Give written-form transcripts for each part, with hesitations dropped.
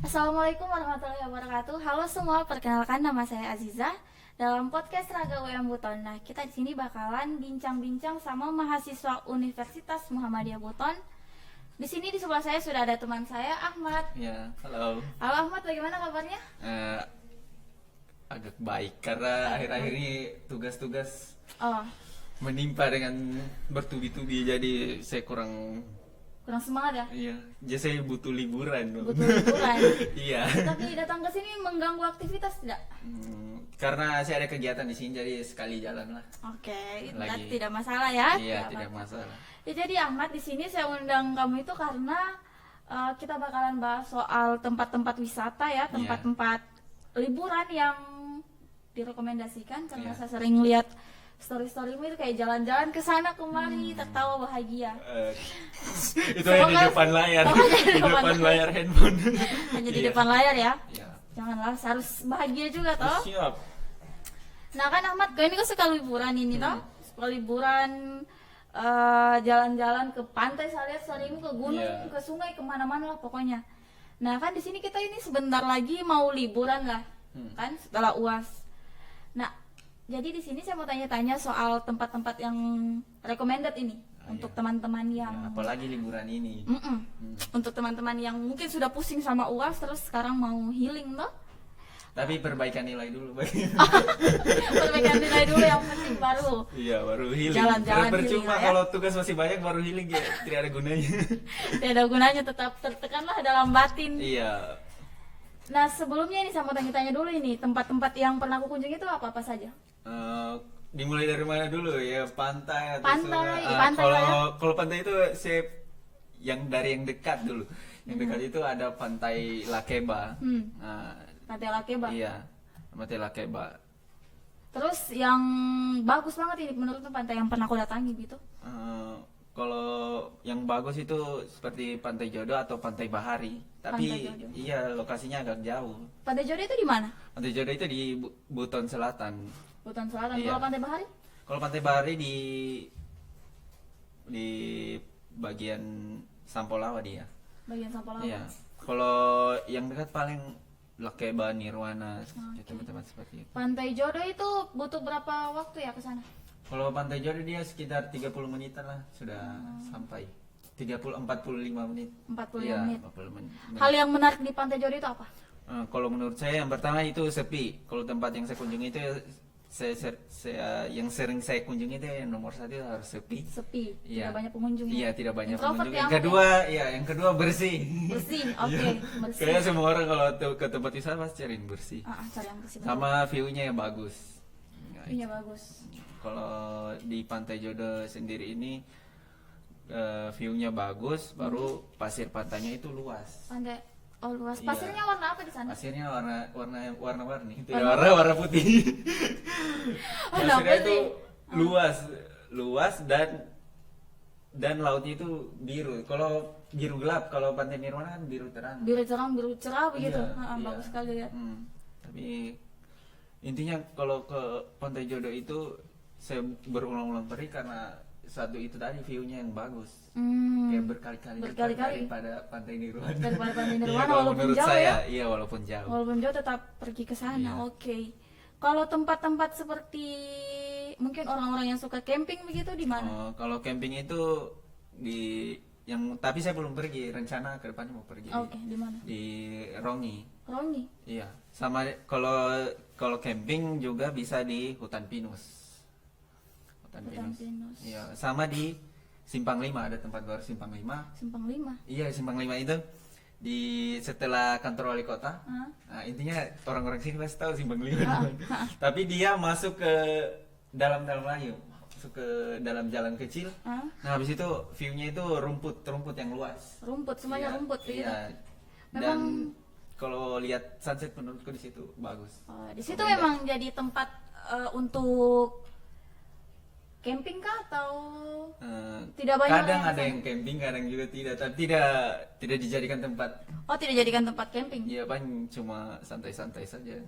Assalamualaikum warahmatullahi wabarakatuh. Halo semua, perkenalkan nama saya Aziza dalam podcast Raga UM Buton. Nah, kita di sini bakalan bincang-bincang sama mahasiswa Universitas Muhammadiyah Buton. Di sini di sebelah saya sudah ada teman saya Ahmad. Ya, halo. Halo Ahmad, bagaimana kabarnya? Eh, Agak baik karena akhir-akhir ini tugas-tugas Oh, menimpa dengan bertubi-tubi, jadi saya kurang. kurang semangat ya? Iya, jadi saya butuh liburan dong. Butuh liburan. Iya. Tapi datang ke sini mengganggu aktivitas tidak? Karena saya ada kegiatan di sini, jadi sekali jalan lah. Oke, Lagi. tidak masalah ya. Iya, Tidak tidak masalah. Ya, jadi Ahmad, di sini saya undang kamu itu karena kita bakalan bahas soal tempat-tempat wisata ya, tempat-tempat liburan yang direkomendasikan karena Iya. saya sering lihat story-storymu itu kayak jalan-jalan ke sana kemari, tertawa bahagia. Itu yang di Semoga- depan layar, semoga di depan layar handphone. Hanya di Iya. depan layar ya. Iya. Janganlah, harus bahagia juga toh. Siap. Nah kan Ahmad, kau ini kan suka liburan ini toh, suka liburan, jalan-jalan ke pantai, saya lihat storymu ke gunung, Iya. ke sungai, kemana-mana lah pokoknya. Nah kan di sini kita ini sebentar lagi mau liburan lah, kan setelah UAS. Nah jadi di sini saya mau tanya-tanya soal tempat-tempat yang recommended ini untuk teman-teman yang, Ya, apalagi liburan ini. untuk teman-teman yang mungkin sudah pusing sama UAS terus sekarang mau healing toh. Tapi perbaikan nilai dulu. Perbaikan nilai dulu yang penting baru. Iya, baru healing. Jalan-jalan Karena percuma healing lah ya. kalau tugas masih banyak baru healing ya tidak ada gunanya. Tidak ada gunanya, tetap tertekanlah dalam batin. Iya. Nah sebelumnya ini saya mau tanya-tanya dulu ini, tempat-tempat yang pernah aku kunjungi itu apa-apa saja? Dimulai dari mana dulu ya? Pantai atau Pantai, sungai? di pantai lah ya. Kalau pantai itu saya yang dekat dulu. Yang dekat itu ada Pantai Lakeba. Pantai Lakeba. Iya, Pantai Lakeba. Terus yang bagus banget ini menurut pantai yang pernah aku datangi gitu. Kalau yang bagus itu seperti Pantai Jodoh atau Pantai Bahari, tapi Pantai Jodoh. iya lokasinya agak jauh. Pantai Jodoh itu di mana? Pantai Jodoh itu di Buton Selatan. Buton Selatan. Iya. Kalau Pantai Bahari? Kalau Pantai Bahari di bagian Sampolawa dia. Bagian Sampolawa. Iya. Kalau yang dekat paling Lakeba, Nirwana, teman-teman seperti itu. Pantai Jodoh itu butuh berapa waktu ya ke sana? Kalau Pantai Jodoh dia sekitar 30 menitan lah sudah sampai. 45 menit. 45 Iya, menit. 40 menit. Hal yang menarik di Pantai Jodoh itu apa? Kalau menurut saya yang pertama itu sepi. Kalau tempat yang saya kunjungi itu yang sering saya kunjungi itu yang nomor satu harus sepi. Sepi, Iya. tidak banyak pengunjung. Iya, tidak banyak Introvert pengunjung. ya, Yang Ahmad kedua, yang kedua bersih. Bersih, oke, Iya. bersih. Kayaknya semua orang kalau ke tempat wisata pasti cariin bersih. Cari yang bersih. Sama view-nya yang bagus. Iya bagus. Kalau di Pantai Jodoh sendiri ini view-nya bagus, baru pasir pantainya itu luas. Pantai, oh luas. Iya. Pasirnya warna apa di sana? Pasirnya warna-warni. Itu Warna- warna putih. Warna Pasirnya itu putih. luas dan lautnya itu biru. Kalau biru gelap, kalau Pantai Nirwana kan biru terang. Biru terang, biru cerah begitu. Iya, iya. Bagus sekali ya. Tapi intinya kalau ke Pantai Jodoh itu saya berulang-ulang pergi karena satu itu tadi view-nya yang bagus. Kayak berkali-kali lipat Berkali-kali. daripada Pantai Nirwana. Daripada Pantai Iya, Nirwana, kalau walaupun menurut jauh saya, ya. iya walaupun jauh. Walaupun jauh tetap pergi ke sana. Iya. Oke. Kalau tempat-tempat seperti mungkin orang-orang yang suka camping begitu di mana? Kalau camping itu tapi saya belum pergi, rencana ke depannya mau pergi. Oke, di mana? Di Rongi. Rongi. Iya. Sama kalau camping juga bisa di Hutan Pinus. Hutan Pinus. Iya, sama di Simpang 5 ada tempat baru Simpang 5. Simpang 5. Iya, Simpang 5 itu setelah kantor wali kota. Nah, intinya orang-orang sini pasti tahu Simpang 5 di mana. Tapi dia masuk ke dalam lagi, masuk ke dalam jalan kecil. Nah, habis itu view-nya itu rumput yang luas. Rumput, semuanya Iya, rumput begitu. Iya. Dan Memang- kalau lihat sunset menurutku di situ bagus. Di situ memang jadi tempat untuk camping kah atau tidak banyak Kadang orang ada yang yang camping, kadang juga tidak, tapi tidak dijadikan tempat. tidak jadikan tempat camping. Iya, cuma santai-santai saja.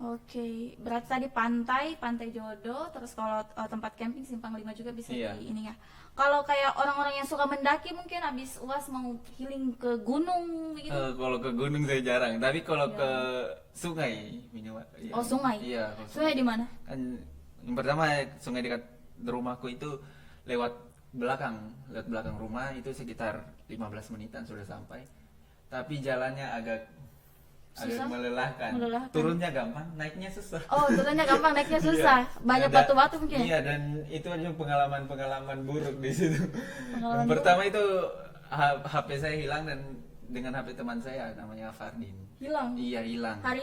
Oke, berarti tadi Pantai Jodoh, terus kalau tempat camping Simpang 5 juga bisa Iya. di ini ya. Kalau kayak orang-orang yang suka mendaki mungkin habis UAS mau healing ke gunung gitu. Kalau ke gunung saya jarang, tapi kalau Iya. ke sungai minimal. Iya. Oh, sungai? Iya, kalau Sungai di mana? Kan yang pertama sungai dekat rumahku itu lewat belakang rumah itu sekitar 15 menitan sudah sampai. Tapi jalannya agak Susah? melelahkan. Melelahkan. Turunnya gampang, naiknya susah. Oh, turunnya gampang, naiknya susah. Iya. Banyak Ada- batu-batu mungkin. Iya, dan itu aja pengalaman buruk di situ. Pengalaman Yang pertama itu HP saya hilang dan dengan HP teman saya namanya Fardin. Hilang. Iya, hilang. Hari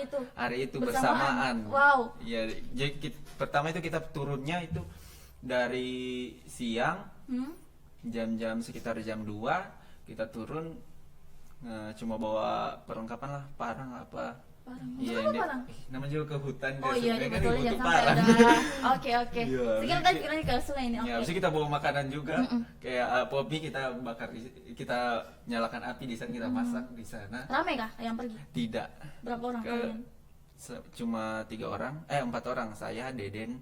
itu bersamaan. Wow. Iya, jadi pertama itu kita turunnya itu dari siang jam-jam sekitar jam 2 kita turun, cuma bawa perlengkapan lah, parang apa. Parang. Iya, Kenapa parang? namanya juga ke hutan. Oh dia iya, sungai kan betul, butuh jangan sampai parang. ada. Oke. Iya. Sekarang tadi kira ke sungai ini. Ya, Oke. habis itu kita bawa makanan juga, kayak popi kita bakar, kita nyalakan api di sana, kita masak di sana. Rame kah yang pergi? Tidak, Berapa orang Ke- kalian? cuma 4 orang, saya, Deden,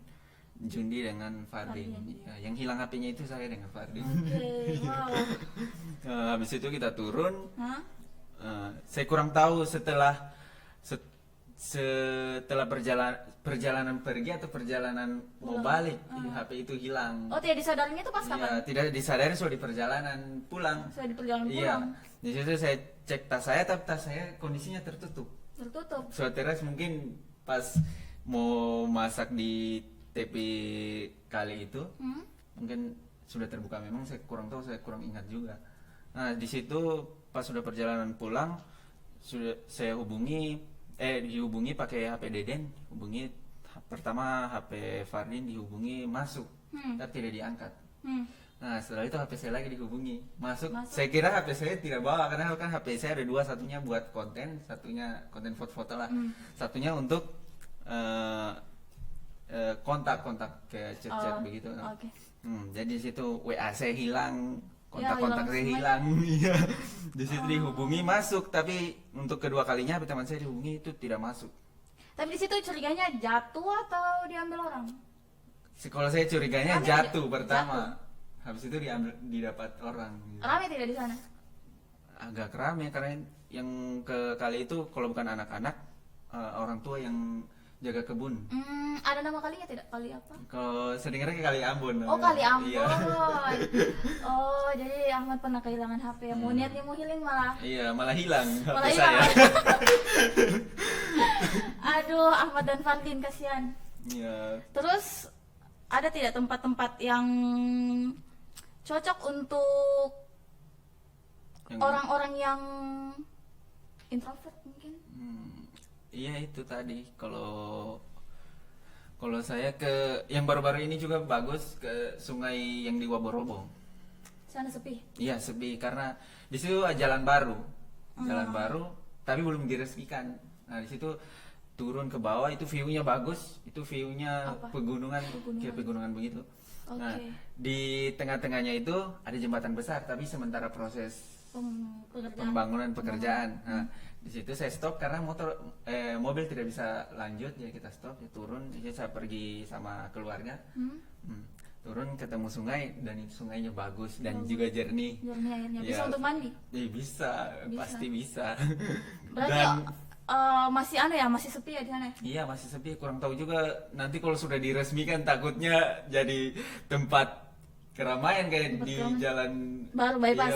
Jundi dengan Fardin. Ya, yang hilang HP-nya itu saya dengan Fardin. Oke, wow. Habis itu kita turun. Hah? Saya kurang tahu setelah perjalanan pergi atau perjalanan mau balik, HP itu hilang. Oh, tidak disadarinya itu pas Iya, kapan? tidak disadari sudah di perjalanan pulang. Saya di perjalanan Iya, pulang. di situ saya cek tas saya, tapi tas saya kondisinya tertutup. Tertutup. Suateras mungkin pas mau masak di tepi kali itu, mungkin sudah terbuka. Memang saya kurang tahu, saya kurang ingat juga. Nah, di situ pas sudah perjalanan pulang, sudah saya dihubungi pakai HP Deden, pertama HP Fardin dihubungi masuk, tapi tidak diangkat. Nah, setelah itu HP saya lagi dihubungi masuk. Saya kira HP saya tidak bawa, karena kan HP saya ada dua, satunya buat konten, satunya konten foto-foto lah, satunya untuk kontak kayak chat-chat begitu. Oke. Jadi di situ WA saya hilang, Ya, kontak-kontak saya hilang hilang. Iya. Di situ dihubungi masuk, tapi untuk kedua kalinya teman saya dihubungi itu tidak masuk. Tapi di situ curiganya jatuh atau diambil orang? Kalau saya curiganya Rame jatuh tidak? pertama. Habis itu didapat orang. Rame tidak di sana? Agak rame karena yang ke kali itu kalau bukan anak-anak, orang tua yang jaga kebun. Ada nama kalinya tidak? Kali apa? Kalau sedengarnya Kali Ambon. Oh, Kali Ambon. Iya. Oh, jadi Ahmad pernah kehilangan HP. Mau niatnya mau healing malah. Iya, malah hilang Malah HP hilang. saya. Aduh, Ahmad dan Fardin kasihan. Iya. Terus ada tidak tempat-tempat yang cocok untuk Yang- orang-orang yang introvert mungkin? Iya, itu tadi. Kalau saya ke yang baru-baru ini juga bagus, ke sungai yang di Waborobo. Sana sepi. Iya, sepi karena di situ jalan baru. Jalan baru tapi belum diresmikan. Nah, di situ turun ke bawah itu view-nya bagus. Itu view-nya Apa? pegunungan, Pegunungan. kayak pegunungan begitu. Nah, Oke. di tengah-tengahnya itu ada jembatan besar, tapi sementara proses pembangunan pekerjaan. Nah, di situ saya stop karena mobil tidak bisa lanjut, jadi kita stop, ya turun. Jadi saya pergi sama keluarga. Turun ketemu sungai dan itu sungainya bagus dan juga jernih. Jernih airnya. Bisa Ya. untuk mandi? Bisa, pasti bisa. Berarti Dan masih masih sepi ya di sana? iya, masih sepi, kurang tahu juga nanti kalau sudah diresmikan takutnya jadi tempat keramaian kayak Tempat di keramaian. jalan Baru bypass.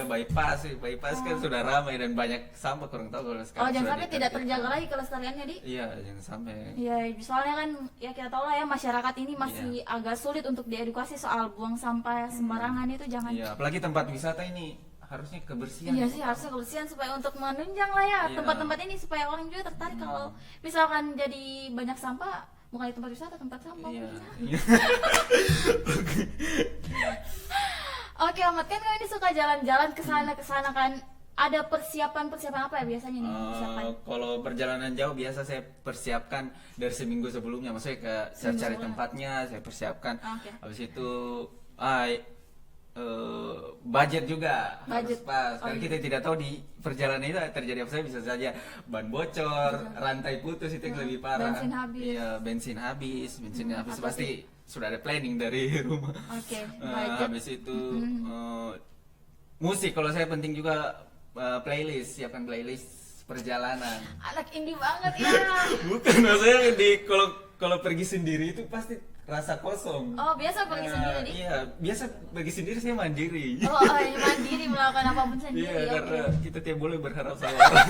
Iya, bypass kan sudah ramai dan banyak sampah, kurang tahu kalau sekarang. Oh, jangan sudah sampai tidak ditertibkan. terjaga lagi kelestariannya, Di. Iya, jangan sampai. Iya, soalnya kan ya kita tahu lah ya, masyarakat ini masih agak sulit untuk diedukasi soal buang sampah sembarangan itu jangan. Iya, apalagi tempat wisata ini harusnya kebersihan. Iya sih, harusnya kebersihan supaya untuk menunjang lah ya Iya. tempat-tempat ini supaya orang juga tertarik kalau misalkan jadi banyak sampah, bukan di tempat wisata, tempat sampah. Iya. Oke, Ahmad, kan kamu ini suka jalan-jalan ke sana kan. Ada persiapan apa ya biasanya nih persiapan? Kalau perjalanan jauh biasa saya persiapkan dari seminggu sebelumnya, maksudnya saya cari tempatnya, saya persiapkan. Oke. Habis itu budget juga harus Budget. pas. Oh, Karena iya. kita tidak tahu di perjalanan itu terjadi apa saja, bisa saja ban bocor, rantai putus itu yang lebih parah. Bensin habis. Iya, bensin habis atau pasti sudah ada planning dari rumah. Oke, Nah, budget. habis itu musik, kalau saya penting juga playlist, siapkan playlist perjalanan. Anak indie banget ya. Bukan, maksudnya kalau pergi sendiri itu pasti rasa kosong. Oh, biasa pergi sendiri nih? Iya, biasa pergi sendiri saya mandiri. Oh, ya, mandiri melakukan apapun sendiri. Iya, Oke. karena kita tidak boleh berharap sama orang.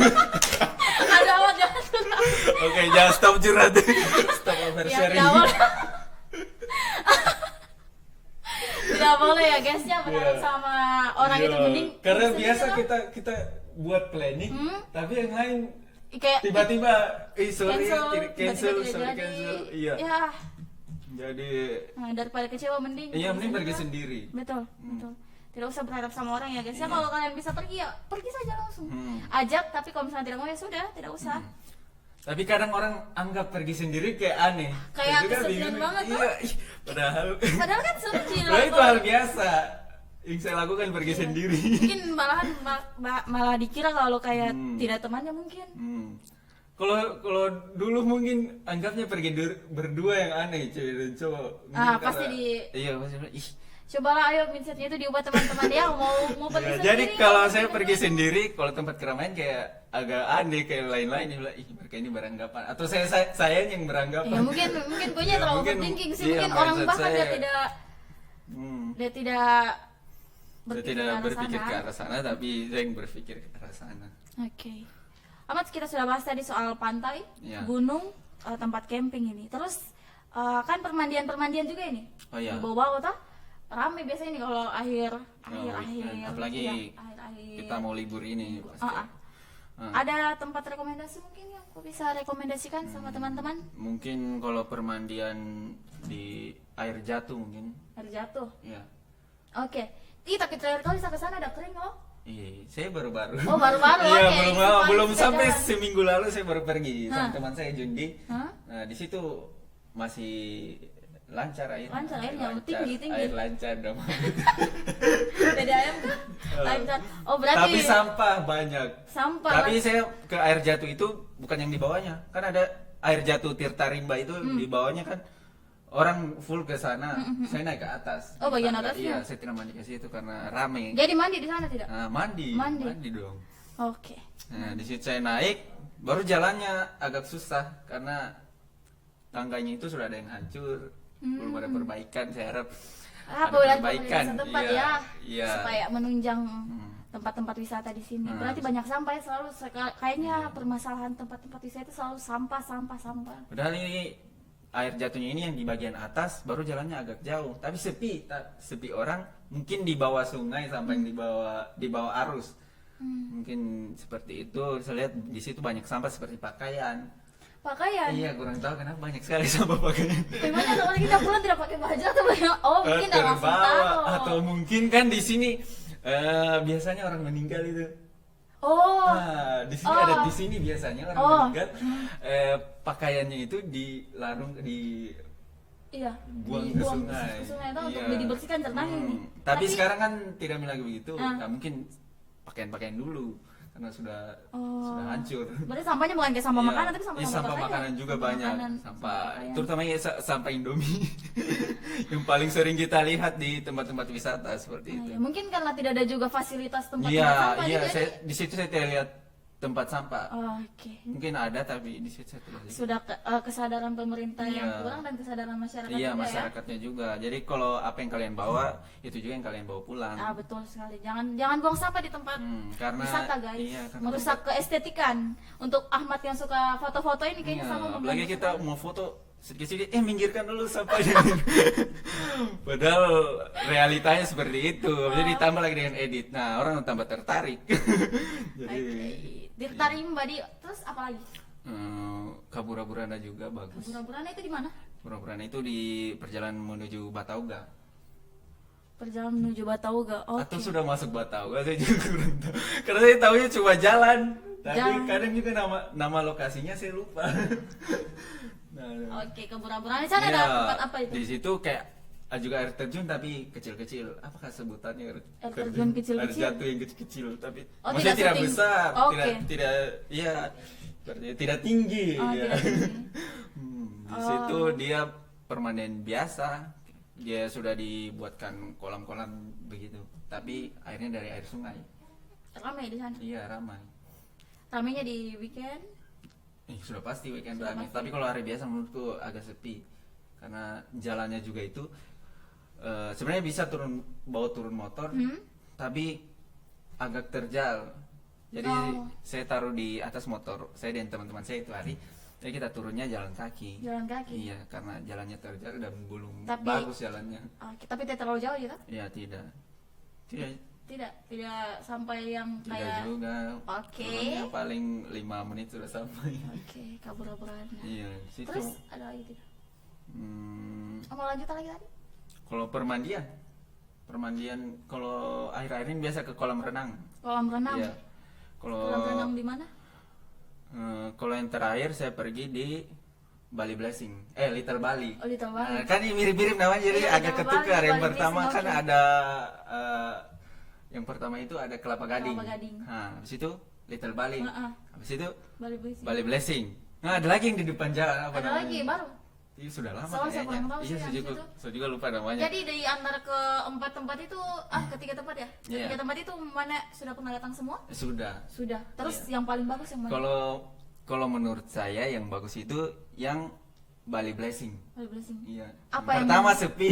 Ada awal jangan suka. Oke, jangan stop curhat. Stop Ya, oversharing. tidak boleh. Tidak boleh ya guys ya berharap Iya. sama orang Iya, itu mending. karena sendiri biasa lah. kita buat planning, tapi yang lain Kayak tiba-tiba sorry tiba-tiba cancel, tidak sorry jadi. cancel. Iya. Ya, Jadi nah, daripada kecewa mending. iya, mending pergi sendiri lah. sendiri. Betul, betul. Tidak usah berharap sama orang ya guys. Ya kalau kalian bisa pergi ya pergi saja langsung. Hmm. Ajak, tapi kalau misalnya tidak mau ya sudah, tidak usah. Tapi kadang orang anggap pergi sendiri kayak aneh. Kayak Saya juga kesepian bingung. banget, Iya, ih, padahal Padahal kan seru sih. Padahal itu hal biasa yang saya lakukan pergi sendiri. Mungkin malahan malah dikira kalau kayak Hmm. tidak temannya mungkin. Kalau dulu mungkin anggapnya pergi berdua yang aneh, cewek dan cowok. Mungkin Pasti iya, pasti ih. Cobalah ayo mindsetnya itu diubah teman-teman ya mau pergi Ya, sendiri. jadi kalau mau saya pergi sendiri. sendiri, kalau tempat keramaian kayak agak aneh kayak lain-lain, dia bilang ih mereka ini beranggapan, atau saya yang beranggapan. Ya mungkin gue Ya, terlalu mungkin, overthinking sih, iya, mungkin orang mindset bahkan dia saya. tidak Hmm. dia tidak Saya berpikir tidak ke arah berpikir sana. ke arah sana, tapi saya yang berpikir ke arah sana. Oke. Amat kita sudah bahas tadi soal pantai, Iya. gunung, tempat camping ini. Terus kan permandian juga ini. Oh, iya. Di bawah kota rame biasanya nih kalau akhir weekend. Apalagi akhir. kita mau libur ini pasti. Ah. Ada tempat rekomendasi mungkin yang aku bisa rekomendasikan sama teman-teman? Mungkin kalau permandian di air jatuh mungkin. Air jatuh. Iya. Oke. Tapi terakhir kali saya ke sana ada kering loh. Iya, saya baru-baru. Oh, baru-baru, Iya, oke. belum Sudah sampai jalan. seminggu lalu saya baru pergi Hah? sama teman saya Jundi. Hah? Nah, di situ masih lancar air. Lancar airnya, Lancar, tinggi. Air lancar dong. Beda ayam kan? Lancar. Oh, berarti Tapi sampah banyak. sampah. Tapi saya ke air jatuh itu bukan yang di bawahnya. Kan ada air jatuh Tirta Rimba itu di bawahnya kan orang full ke sana. Saya naik ke atas. Oh, bagian Tangga. atasnya? Iya, saya tidak mandi ke situ karena rame. Jadi mandi di sana tidak? Nah, mandi dong. Oke. Nah, di situ saya naik, baru jalannya agak susah karena tangganya itu sudah ada yang hancur, belum ada perbaikan. Saya harap ada Boleh perbaikan. tempat Iya, ya, iya. supaya menunjang tempat-tempat wisata di sini. Berarti banyak sampah ya selalu. Kayaknya permasalahan tempat-tempat wisata itu selalu sampah. Padahal ini air jatuhnya ini yang di bagian atas, baru jalannya agak jauh, tapi sepi orang. Mungkin di bawah sungai sampai yang di bawah arus. Mungkin seperti itu. Saya lihat di situ banyak sampah seperti pakaian. Pakaian. Iya, kurang tahu kenapa banyak sekali sampah pakaian. Gimana kalau kita pulang tidak pakai baju atau bagaimana? Oh, mungkin tidak langsung Terbawa. taruh. Atau mungkin kan di sini biasanya orang meninggal itu. Oh, Nah, di sini ada di sini biasanya orang meninggal, pakaiannya itu dilarung iya. buang ke Dibuang sungai. ke sungai itu Iya. untuk dibersihkan ternangnya ini. Tapi sekarang kan tidak lagi begitu. Ah. Nah, mungkin pakaian-pakaian dulu karena sudah hancur. Berarti sampahnya bukan kayak sampah Iya. makanan tapi sampah, Iya, sampah pakaian. makanan juga Sampah banyak. makanan, Sampah pakaian. terutama ya sampah Indomie yang paling sering kita lihat di tempat-tempat wisata seperti Nah, itu. ya, mungkin karena tidak ada juga fasilitas tempat Iya, sampah iya. jadi. Di situ saya tidak lihat tempat sampah. Oke. Mungkin ada tapi di situ saya tidak lihat. Sudah kesadaran pemerintah yang Iya. kurang dan kesadaran masyarakat Iya, juga masyarakatnya juga. Jadi kalau apa yang kalian bawa itu juga yang kalian bawa pulang. ya. Betul sekali. Jangan buang sampah di tempat Karena wisata guys. iya, karena Merusak keestetikan. Untuk Ahmad yang suka foto-foto ini kayaknya iya, sama apalagi kita mau foto sedikit-sedikit minggirkan dulu sampahnya. Padahal realitanya seperti itu. Jadi ditambah lagi dengan edit. Nah, orang tambah tertarik. Jadi Dirtarimba di terus apa lagi? Kabura-burana juga bagus. Pura-purana itu di mana? Kabura-burana itu di perjalanan menuju Batauga. Perjalanan menuju Batauga. Oke. Atau sudah masuk Batauga, saya juga kurang tahu. Karena saya tahunya cuma jalan. Tapi Jalan. kadang juga nama lokasinya saya lupa. Oke, ke Pura-purana di sana ada Iya, tempat apa itu? Di situ kayak juga air terjun tapi kecil-kecil. Apakah sebutannya air Air terjun kecil-kecil? Air jatuh yang kecil-kecil, tapi Oh, maksudnya tidak tidak setinggi- besar, Oh, tidak oke. tidak ya berarti tidak tinggi. Oh, ya. tidak tinggi. Di situ dia permanen biasa. Dia sudah dibuatkan kolam-kolam begitu, tapi airnya dari air sungai. Ramai di sana. Iya, ramai. Ramainya di weekend. Sudah pasti weekend Sudah ramai. pasti. Tapi kalau hari biasa menurutku agak sepi. Karena jalannya juga itu sebenarnya bisa bawa turun motor, tapi agak terjal. Jadi Oh. saya taruh di atas motor, saya dan teman-teman saya itu hari. Jadi kita turunnya jalan kaki. Jalan kaki. Iya, karena jalannya terjal dan belum Tapi- bagus jalannya. Oke, tapi tidak terlalu jauh ya, kan? Iya, tidak. Tidak, Tidak sampai yang tidak kayak juga. Oke. Turunnya paling 5 menit sudah sampai. Oke, kabur-kaburan. Iya, situ. Terus ada lagi tidak? Mau lanjut lagi tadi? Kalau permandian kalau akhir-akhir ini biasa ke kolam renang. Kolam renang. Iya. Kalau Kolam renang di mana? kalau yang terakhir saya pergi di Bali Blessing, Little Bali. Oh, Little Bali. Kan ini mirip-mirip namanya jadi Iya, agak Little ketukar. Bali, Yang Bali pertama Blessing, kan oke. ada yang pertama itu ada Kelapa Gading. Kelapa Gading. Nah, habis itu Little Bali. Heeh. Habis itu Bali Blessing. Bali Blessing. Nah, ada lagi yang di depan jalan apa Ada namanya? lagi baru. Iya, sudah lama Soalnya saya kayaknya. kurang tahu Iya, sih yang saya juga lupa namanya. Jadi dari antara keempat tempat itu, ketiga tempat ya? Iya. Ketiga tempat itu mana sudah pernah datang semua? Sudah. Sudah. Terus Iya. yang paling bagus yang mana? Kalau menurut saya yang bagus itu yang Bali Blessing. Bali Blessing. Iya. Apa Yang yang pertama bagus? sepi.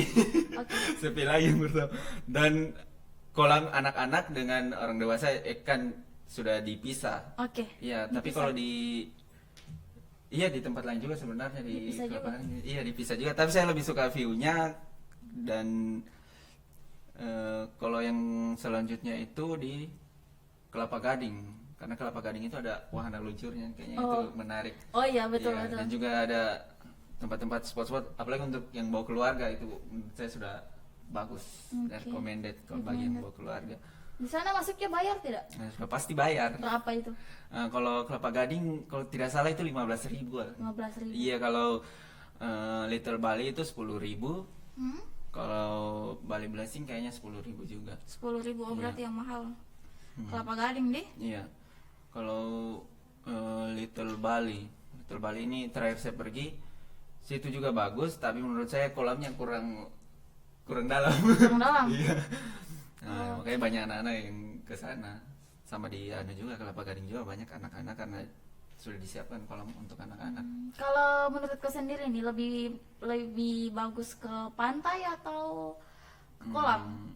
Oke. Sepi lagi yang pertama. Dan kolam anak-anak dengan orang dewasa kan sudah dipisah. Oke. Iya, tapi Dipisah. kalau di tempat lain juga sebenarnya di Dipisah juga? Kelapa Gading. Iya, dipisah juga, tapi saya lebih suka view-nya dan kalau yang selanjutnya itu di Kelapa Gading. Karena Kelapa Gading itu ada wahana luncurnya, kayaknya itu Oh. menarik. Oh iya, betul Iya, betul. dan juga ada tempat-tempat spot-spot, apalagi untuk yang bawa keluarga itu menurut saya sudah bagus, Oke. recommended kalau bagi yang Recommended. bawa keluarga. Di sana masuknya bayar tidak? Nah, sudah pasti bayar. Berapa itu? Kalau Kelapa Gading kalau tidak salah itu 15.000. 15.000. Iya, kalau Little Bali itu 10.000. Kalau Bali Blessing kayaknya 10.000 juga. 10.000, oh Iya. berarti yang mahal. Kelapa Gading deh. Iya. Kalau Little Bali ini terakhir saya pergi, situ juga bagus, tapi menurut saya kolamnya kurang dalam. Kurang dalam. Iya. Nah, makanya banyak anak-anak yang ke sana. Sama di juga Kelapa Gading juga banyak anak-anak karena sudah disiapkan kolam untuk anak-anak. Kalau menurut kau sendiri nih lebih bagus ke pantai atau ke kolam?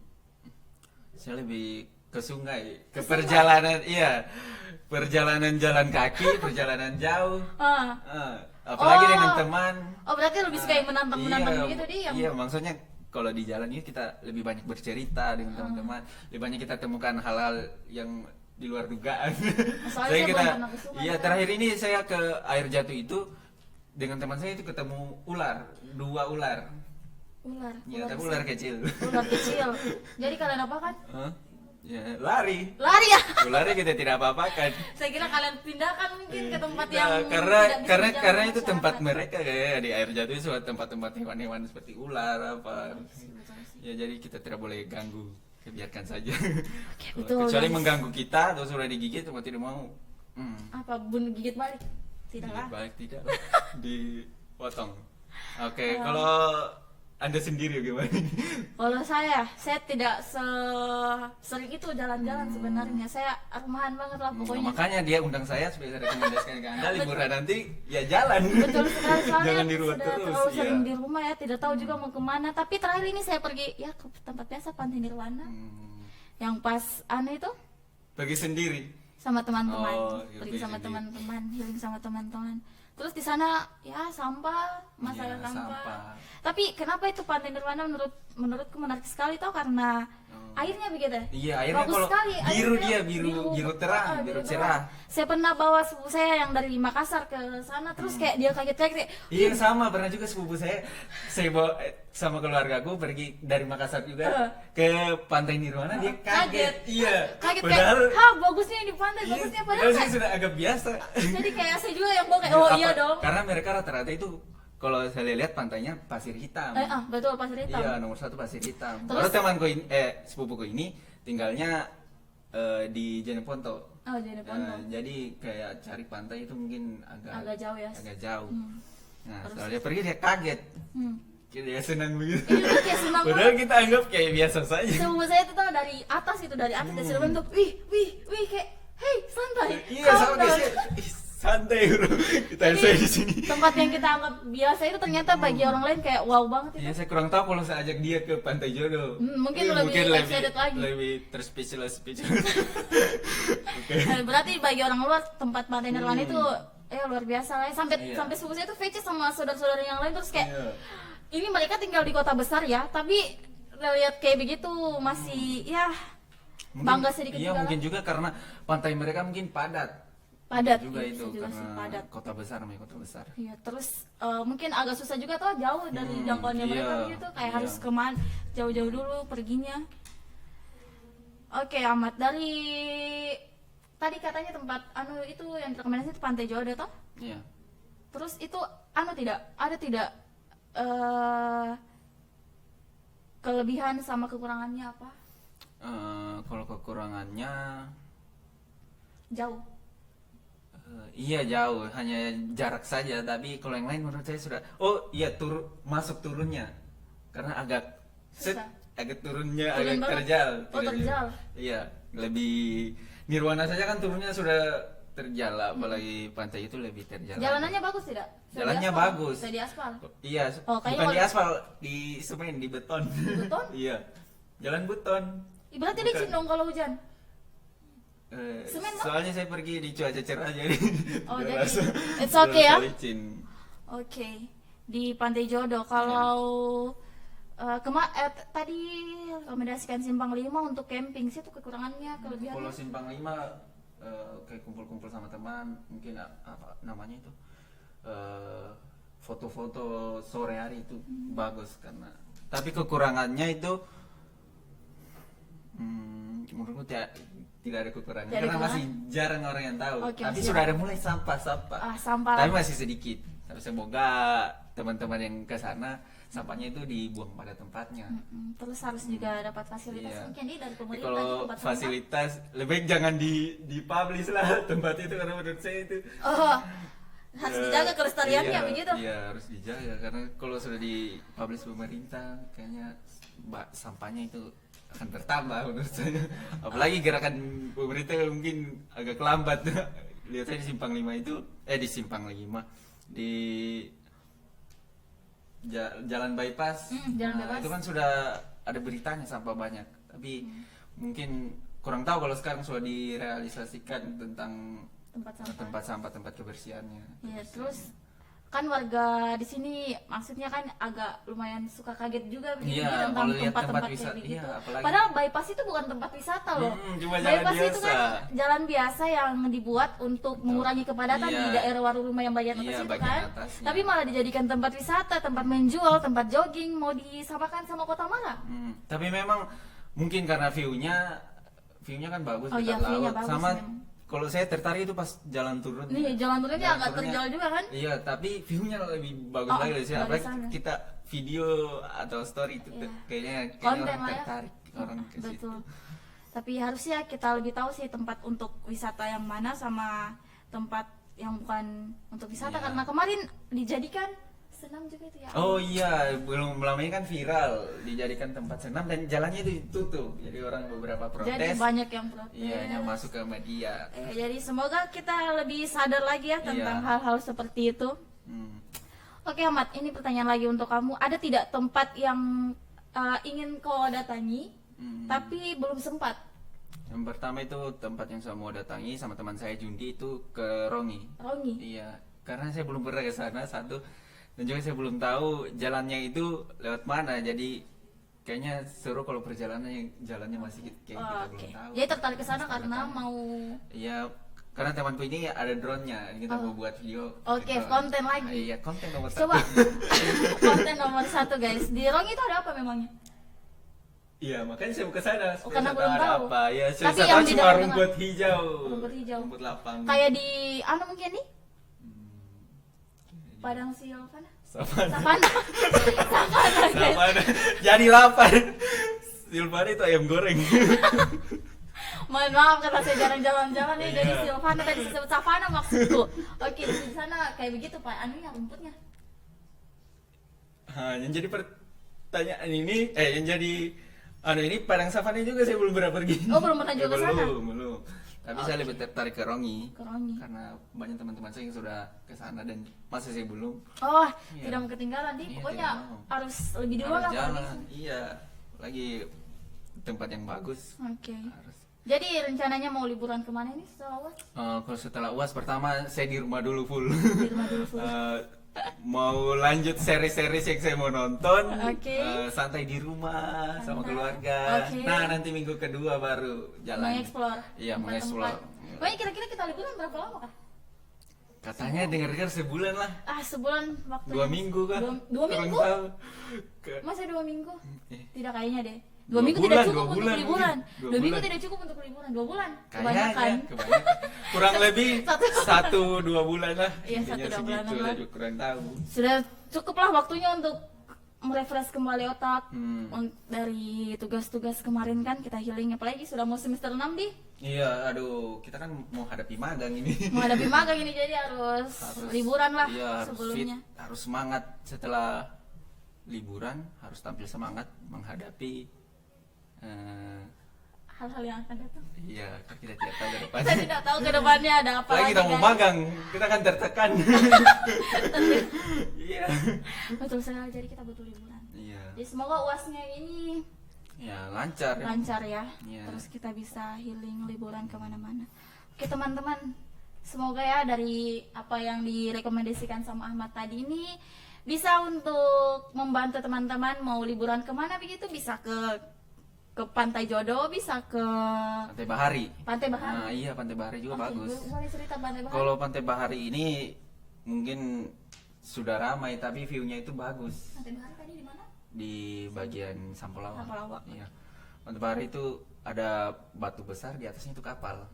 Saya lebih ke sungai, ke perjalanan, iya, perjalanan jalan kaki, perjalanan jauh. Apalagi Oh. dengan teman. Oh berarti lebih suka yang menantang gitu dia yang Iya, maksudnya kalau di jalan ini kita lebih banyak bercerita dengan teman-teman, lebih banyak kita temukan hal-hal yang di luar dugaan. Soalnya saya belum pernah ke sungai, iya, kan? terakhir ini saya ke air jatuh itu dengan teman saya itu ketemu ular, 2 ular. ular. Iya, tapi besar. ular kecil. Ular kecil. Jadi kalian apa kan? Hah? Ya, lari. Lari ya? Ularnya kita tidak apa-apakan. Saya kira kalian pindahkan mungkin ke tempat Nah, yang karena tidak bisa karena dijangkau karena itu masyarakat. tempat mereka kayak di air jatuh itu tempat-tempat hewan-hewan seperti ular apa. Betul sih. Ya jadi kita tidak boleh ganggu, biarkan saja. betul, Kecuali guys. mengganggu kita atau sudah digigit atau tidak mau. Apa bun gigit balik? Tidak Gigit lah. balik tidak lah. Dipotong. Oke, Ya. kalau Anda sendiri gimana? Kalau saya tidak sering itu jalan-jalan sebenarnya. Saya rumahan banget lah pokoknya. Makanya dia undang saya supaya saya rekomendasikan ke Anda liburan nanti ya jalan. Betul sekali, soalnya Jangan di rumah sudah terus. terlalu Iya. sering di rumah ya, tidak tahu juga mau kemana. Tapi terakhir ini saya pergi ya ke tempat biasa Pantai Nirwana, yang pas aneh itu Pergi sendiri. sama teman-teman, Oh, iya, pergi pergi sama sendiri. teman-teman, healing sama teman-teman. Terus di sana ya sampah, masalah Iya, sampah. sampah. Tapi kenapa itu Pantai Nirwana menurutku menarik sekali tau karena airnya begitu. Iya, airnya Bagus kalau sekali, biru airnya dia, biru terang, biru cerah. Saya pernah bawa sepupu saya yang dari Makassar ke sana, terus kayak dia kaget-kaget. Iya sama, pernah juga sepupu saya bawa sama keluargaku pergi dari Makassar juga ke Pantai Nirwana, dia kaget. Iya. Kaget Padahal kayak, bagusnya di pantai, iya, bagusnya padahal padahal saya kayak- sudah agak biasa. Jadi kayak saya juga yang bawa kayak, oh iya Apa- dong. Karena mereka rata-rata itu kalau saya lihat pantainya pasir hitam. Betul, pasir hitam. Iya, nomor 1 pasir hitam. Terus? Baru temanku ini, sepupuku ini tinggalnya di Jeneponto. Oh, Jeneponto. Jadi kayak cari pantai itu mungkin Agak jauh ya. Agak jauh. Nah, Terus? setelah dia pergi dia kaget. Kayak dia senang begitu. Iya, kayak senang Padahal banget. kita anggap kayak biasa saja. Sepupu saya itu tuh dari atas dari dia bentuk wih kayak hey santai. Iya, calm sama kayak down. saya. Ih, santai bro. Kita Jadi, saya di sini. tempat yang kita anggap biasa itu ternyata bagi orang lain kayak wow banget itu. Iya, saya kurang tahu kalau saya ajak dia ke Pantai Jodoh. Mungkin lebih excited lagi. Lebih speechless. Oke. Berarti bagi orang luar tempat pantai Nirwana itu luar biasa lah ya. Iya. Sampai sepupu saya tuh fece sama saudara-saudara yang lain terus kayak Iya. ini mereka tinggal di kota besar ya, tapi lihat kayak begitu masih ya bangga sedikit Iya, juga mungkin lah. juga karena pantai mereka mungkin padat. Padat Juga iya, itu bisa juga karena sih, padat. kota besar, namanya kota besar. Iya, terus mungkin agak susah juga tuh jauh dari jangkauannya mereka iya, gitu, kayak iya. harus kemana jauh-jauh dulu perginya. Oke, Ahmad, dari tadi katanya tempat itu yang rekomendasi itu Pantai Jodoh toh? Iya. Terus itu tidak kelebihan sama kekurangannya apa? Kalau kekurangannya Jauh. iya jauh, hanya jarak saja. Tapi kalau yang lain menurut saya sudah. Oh iya, masuk turunnya, karena agak Susah. agak turunnya Turun agak banget. terjal. Oh, terjal. Iya, lebih Nirwana saja kan turunnya sudah terjal, apalagi pantai itu lebih terjal. Jalanannya bagus tidak? Sudah Jalannya diaspal? bagus. Sudah diaspal. Iya, Oh, kayaknya bukan di kalau- aspal, di semen, di beton. Beton? Iya, jalan beton. Berarti Bukan. licin dong kalau hujan. Eh, Semen, no? soalnya saya pergi di cuaca cerah jadi. Oh, tidak jadi rasa- it's tidak okay rasa ya? licin. Oke, di Pantai Jodoh. Kalau tadi rekomendasikan Simpang 5 untuk camping sih itu kekurangannya, kelebihannya. Kalau Simpang 5 kayak kumpul-kumpul sama teman, mungkin apa namanya itu, foto-foto sore hari itu bagus karena. Tapi kekurangannya itu, menurutku tidak ada kekurangan Tidak ada karena kekurangan? masih jarang orang yang tahu. Oke, Tapi masih sudah ada mulai sampah. Sampah. Tapi masih sedikit. Tapi semoga teman-teman yang ke sana sampahnya itu dibuang pada tempatnya. Terus harus juga dapat fasilitas Iya. mungkin nih dari Tapi pemerintah kalau di tempat fasilitas lebih baik jangan di publish lah tempat itu, karena menurut saya itu harus dijaga kelestariannya iya, begitu. Iya, harus dijaga karena kalau sudah di publish pemerintah kayaknya sampahnya itu akan bertambah menurut saya. Apalagi gerakan pemerintah mungkin agak lambat. Lihat saya di Simpang 5 itu di Simpang 5 di Jalan Bypass. Jalan Nah, Bypass. itu kan sudah ada beritanya sampah banyak. Tapi mungkin kurang tahu kalau sekarang sudah direalisasikan tentang Tempat sampah. tempat kebersihannya. Iya, terus kan warga di sini maksudnya kan agak lumayan suka kaget juga begini Iya, tentang kalau lihat tempat-tempat tempat kayak wisata, begitu. iya, apalagi- Padahal bypass itu bukan tempat wisata loh. Cuma jalan Bypass itu biasa. kan jalan biasa yang dibuat untuk mengurangi kepadatan Iya. di daerah Waru Rumah yang bagian atas Iya, itu bagian kan. atasnya. Tapi malah dijadikan tempat wisata, tempat menjual, tempat jogging, mau disamakan sama Kota Mara. Tapi memang mungkin karena view-nya kan bagus Oh dekat iya, view-nya laut. bagus Sama memang. kalau saya tertarik itu pas jalan turun. Nih, jalan turunnya Jalan agak turunnya- terjal juga kan? Iya, tapi view-nya lebih bagus Oh, lagi dari sini. dari Apalagi sana. kita video atau story itu Iya. kayaknya Konten orang lah ya. tertarik orang ke situ. Betul. Tapi harusnya kita lebih tahu sih tempat untuk wisata yang mana sama tempat yang bukan untuk wisata, Iya. karena kemarin dijadikan senam juga itu ya. Oh iya, belum lama ini kan viral dijadikan tempat senam dan jalannya itu ditutup. Jadi orang beberapa protes. Jadi banyak yang protes. Iya, yang masuk ke media. Jadi semoga kita lebih sadar lagi ya tentang Iya. hal-hal seperti itu. Hmm. Oke Ahmad, ini pertanyaan lagi untuk kamu. Ada tidak tempat yang ingin kau datangi tapi belum sempat? Yang pertama itu tempat yang saya mau datangi sama teman saya Jundi itu ke Rongi. Rongi. Iya, karena saya belum pernah ke sana satu, dan juga saya belum tahu jalannya itu lewat mana. Jadi kayaknya seru kalau perjalanannya jalannya masih kayak kita Oke. belum tahu. Jadi tertarik ke sana Terus karena datang. mau Iya, karena temanku ini ada drone-nya, kita mau buat video. Oke, Gitu. konten lagi. Iya, konten nomor coba 1. konten nomor 1 guys. Di Rongi itu ada apa memangnya? Iya, makanya saya mau ke sana. supaya karena saya belum ada tahu. apa. Ya, saya Tapi tahu yang di cuma dalam rumput hijau. Rumput hijau. Rumput lapang. Kayak di mungkin nih? Padang Silvana? Savana. Savana. Savana, guys. Savana. Jadi lapar. Silvana itu ayam goreng. Mohon maaf karena saya jarang jalan-jalan nih dari Iya. Silvana tadi disebut Savana maksudku. Oke, di sana kayak begitu Pak. Anunya rumputnya. Yang jadi pertanyaan ini, yang jadi ini Padang Savana juga saya belum pernah pergi. Oh, belum pernah juga ke sana? Belum. Tapi saya lebih tertarik ke Rongi. Ke Rongi. Karena banyak teman-teman saya yang sudah ke sana dan masa saya belum. Oh, Iya. tidak mau ketinggalan nih. Iya, Pokoknya tidak mau. harus lebih dulu Harus lah. jalan. Iya. Lagi tempat yang bagus. Oke. Harus. Jadi rencananya mau liburan kemana ini setelah UAS? Kalau setelah UAS pertama saya di rumah dulu full. Di rumah dulu full. Mau lanjut seri-seri yang saya mau nonton. Oke. Santai di rumah sama Santai. keluarga. Oke. Nah, nanti minggu kedua baru jalan. Mengeksplor. Iya, tempat-tempat. mengeksplor. Pokoknya kira-kira kita liburan berapa lama kah? Katanya dengar-dengar sebulan lah. Sebulan waktu. 2 minggu kan? Dua Kurang minggu? tahu. Masa 2 minggu? Eh. Tidak kayaknya deh. 2 Dua minggu bulan, tidak cukup 2 untuk bulan liburan. mungkin. 2 2 minggu bulan. tidak cukup untuk liburan. 2 bulan. Kayaknya Kebanyakan. kurang lebih Satu. 1-2 bulan lah. Iya, Intinya 1-2 bulanan segitu, lah. saya juga kurang tahu. Sudah cukuplah waktunya untuk merefresh kembali otak Hmm. dari tugas-tugas kemarin kan kita healing, apalagi sudah mau semester 6 di Iya, aduh, kita kan mau hadapi magang ini. menghadapi magang ini, jadi harus liburan lah Iya, harus sebelumnya. fit, harus semangat setelah liburan, harus tampil semangat menghadapi Hal-hal yang akan datang. iya, kan kita tidak tahu ke depan. Kita tidak tahu ke depannya ada apa Apalagi lagi. kita mau guys. magang, kita kan tertekan. Iya. Betul sekali, jadi kita butuh liburan. Iya. Jadi semoga UASnya ini Ya, lancar. lancar ya. Iya. Terus kita bisa healing liburan kemana-mana. Oke teman-teman, semoga ya dari apa yang direkomendasikan sama Ahmad tadi ini bisa untuk membantu teman-teman mau liburan kemana begitu, bisa ke Pantai Jodoh, bisa ke Pantai Bahari. Pantai Bahari. Nah, iya, Pantai Bahari juga Oke, bagus. boleh cerita Pantai Bahari? Kalau Pantai Bahari ini mungkin sudah ramai tapi view-nya itu bagus. Pantai Bahari tadi di mana? Di bagian Sampolawa. Sampolawa. Iya. Pantai Bahari itu ada batu besar, di atasnya itu kapal.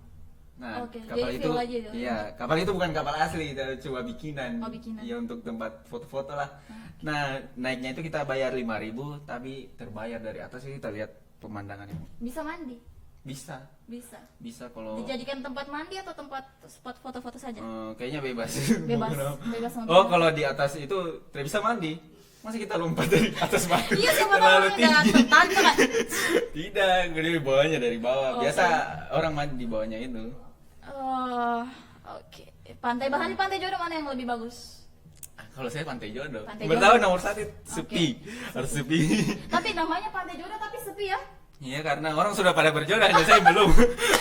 Nah, Oke, kapal jadi itu, view aja itu. iya, kapal itu bukan kapal asli, itu cuma bikinan. Oh, bikinan. Iya, untuk tempat foto-foto lah. Nah, naiknya itu kita bayar 5.000, tapi terbayar dari atas itu kita lihat pemandangannya. Bisa mandi? Bisa, Bisa. kalau Dijadikan tempat mandi atau tempat spot foto-foto saja? kayaknya bebas. Bebas, Mau bebas mau Oh, bebas. kalau di atas itu tidak bisa mandi. Masa kita lompat dari atas batu? Iya, siapa tahu Terlalu orang udah tinggi. tertarik kan? Tidak, gede bawahnya dari bawah. Oh, Biasa orang mandi di bawahnya itu. Oke. Pantai Bahari, Pantai Jodoh mana yang lebih bagus? Kalau saya Pantai Jodoh. Pantai Bertahu Jodoh. nomor 1 sepi, harus sepi. Tapi namanya Pantai Jodoh tapi sepi ya? Iya, karena orang sudah pada berjodoh, hanya saya belum.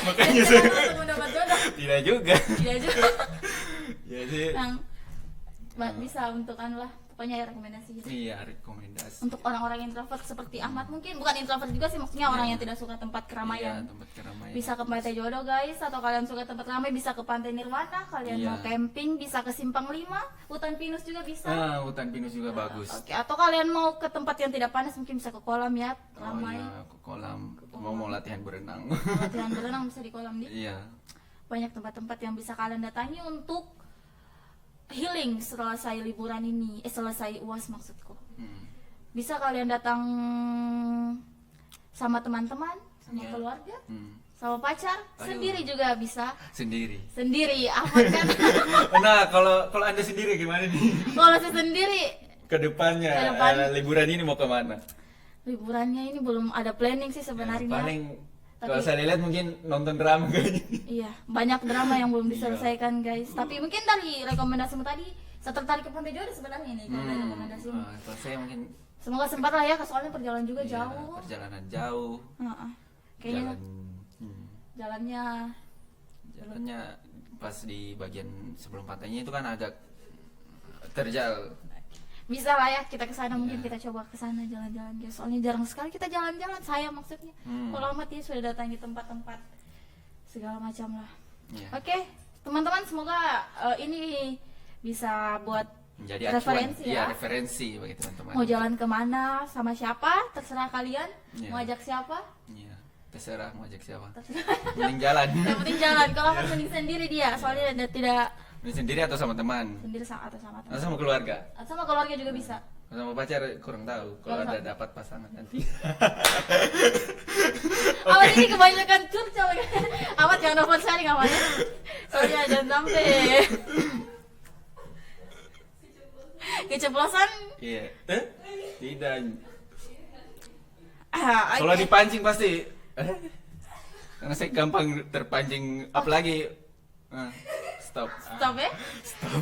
Makanya Jadi saya tidak langsung mendapat jodoh. tidak juga. Tidak juga. Ya sih. Yang bisa untuk anu lah, pokoknya ya rekomendasi gitu. Iya, rekomendasi. Untuk orang-orang introvert seperti Ahmad, mungkin bukan introvert juga sih, maksudnya orang yang tidak suka tempat keramaian. Iya, tempat keramaian. Bisa ke Pantai Jodoh guys, atau kalian suka tempat ramai bisa ke Pantai Nirwana, kalian Iya. mau camping bisa ke Simpang 5, Hutan Pinus juga bisa. Hutan pinus juga bagus. Oke, atau kalian mau ke tempat yang tidak panas mungkin bisa ke kolam ya, Oh ramai. iya, ke kolam. Mau latihan berenang. Latihan berenang bisa di kolam di. Iya. Banyak tempat-tempat yang bisa kalian datangi untuk healing selesai liburan ini, selesai UAS maksudku. Hmm. Bisa kalian datang sama teman-teman, sama Iya. keluarga, Hmm. sama pacar, Ayo. sendiri juga bisa. Sendiri. Sendiri, Ahmad kan. Nah, kalau Anda sendiri gimana nih? Kalau saya sendiri, Kedepannya, Ke depan. liburan ini mau kemana? liburannya ini belum ada planning sih sebenarnya. Paling Tapi- kalau saya lihat mungkin nonton drama kayaknya. Iya, banyak drama yang belum Iya. diselesaikan guys. Tapi mungkin dari rekomendasimu tadi, saya tertarik ke Pantai Jodoh sebenarnya ini kalau dari rekomendasimu. Kalau saya mungkin Semoga sempat lah ya, soalnya perjalanan juga iya, jauh. perjalanan jauh. Heeh. Kayaknya Jalan, hmm, jalannya jalannya pas di bagian sebelum pantainya itu kan agak terjal. bisa lah ya, kita kesana mungkin Iya. kita coba kesana jalan-jalan guys. Soalnya jarang sekali kita jalan-jalan, saya maksudnya. Kalau Ahmad dia sudah datang di tempat-tempat segala macam lah. Iya. Oke, teman-teman semoga ini bisa buat Menjadi referensi acuan, ya. referensi bagi teman-teman. mau jalan kemana, sama siapa, terserah kalian. Iya. Mau ajak siapa, Iya, terserah mau ajak siapa. terserah. Mending jalan. Yang penting jalan. Kalau Ahmad mending sendiri dia, soalnya dia tidak Sendiri atau sama teman? Sendiri atau sama Atau teman? sama keluarga? Atau sama keluarga juga bisa. Sama pacar kurang tahu. Kalau Kalau ada dapat pasangan nanti. Amat ini kebanyakan curcol kan? Amat jangan nelfon saya nggak apa-apa. Soalnya jangan sampai keceplosan. Iya. Tidak. Kalau Oke. dipancing pasti. Karena saya gampang terpancing. Apalagi. Stop. Stop ya. Stop.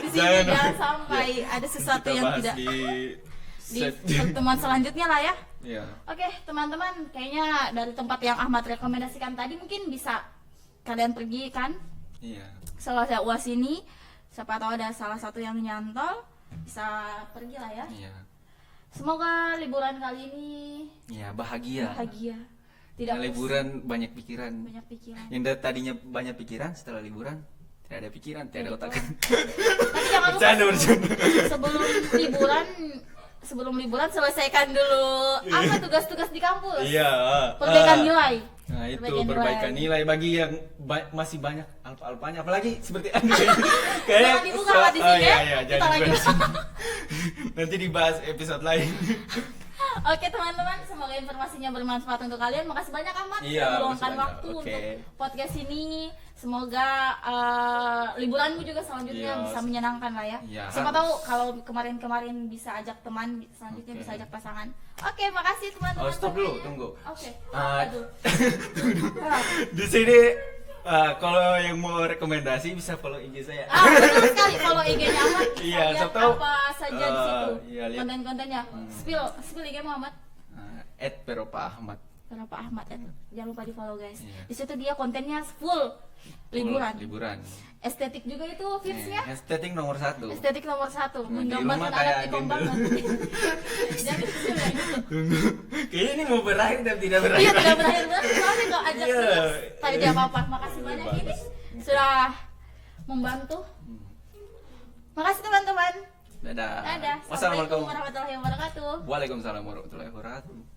Di sini jangan sampai ada sesuatu Kita yang bahas tidak di di set. pertemuan selanjutnya lah ya. Iya. Oke, teman-teman, kayaknya dari tempat yang Ahmad rekomendasikan tadi mungkin bisa kalian pergi kan? Iya. Salah ada UAS ini, siapa tahu ada salah satu yang nyantol, bisa pergi lah ya. Iya. Semoga liburan kali ini Iya, bahagia. bahagia. Tidak Tidak liburan banyak pikiran. banyak pikiran. Yang tadinya banyak pikiran setelah liburan tidak ada pikiran, tidak ada otak. Tapi jangan lupa Bercanda, bercanda. sebelum liburan selesaikan dulu apa tugas-tugas di kampus. Iya. Perbaikan nilai. Nah itu Perbaikan perbaikan nilai bagi yang masih banyak alfa-alfanya, apalagi seperti Anda. Jangan dibuka lah di sini ya. Iya, Kita jangan lagi. dibuka di sini. Nanti dibahas episode lain. Oke teman-teman, semoga informasinya bermanfaat untuk kalian. Makasih banyak Ahmad Iya, sudah meluangkan makasih banyak. waktu Oke. untuk podcast ini. Semoga liburanmu juga selanjutnya Iya. bisa menyenangkan lah ya. Iya. Siapa tahu kalau kemarin-kemarin bisa ajak teman, selanjutnya Oke. bisa ajak pasangan. Oke, makasih teman-teman. Oh, stop dulu, semuanya. tunggu. Oke. Ah, Aduh. Di sini kalau yang mau rekomendasi bisa follow IG saya. Betul sekali, follow IG-nya Ahmad. Bisa Iya, lihat siapa tahu, apa saja di situ. iya, lihat. Konten-kontennya. Spill IG Muhammad. @peropa Ahmad. Kenapa Ahmad jangan lupa di follow guys. Iya. Di situ dia kontennya full liburan. Liburan. Estetik juga itu vibes-nya. Estetik nomor 1. Estetik nomor 1. Nah, di Menggambarkan rumah anak kayak ikon gembel. banget. Jadi kecil ya gitu. Tunggu. Kayaknya ini mau berakhir tapi tidak berakhir. Iya tidak berakhir banget. Soalnya kalau ajak Iya. terus. Tapi tidak apa-apa. Makasih banyak ini Bagus. sudah membantu. Makasih teman-teman. Dadah. Dadah. Wassalamualaikum Assalamualaikum warahmatullahi wabarakatuh. Waalaikumsalam warahmatullahi wabarakatuh.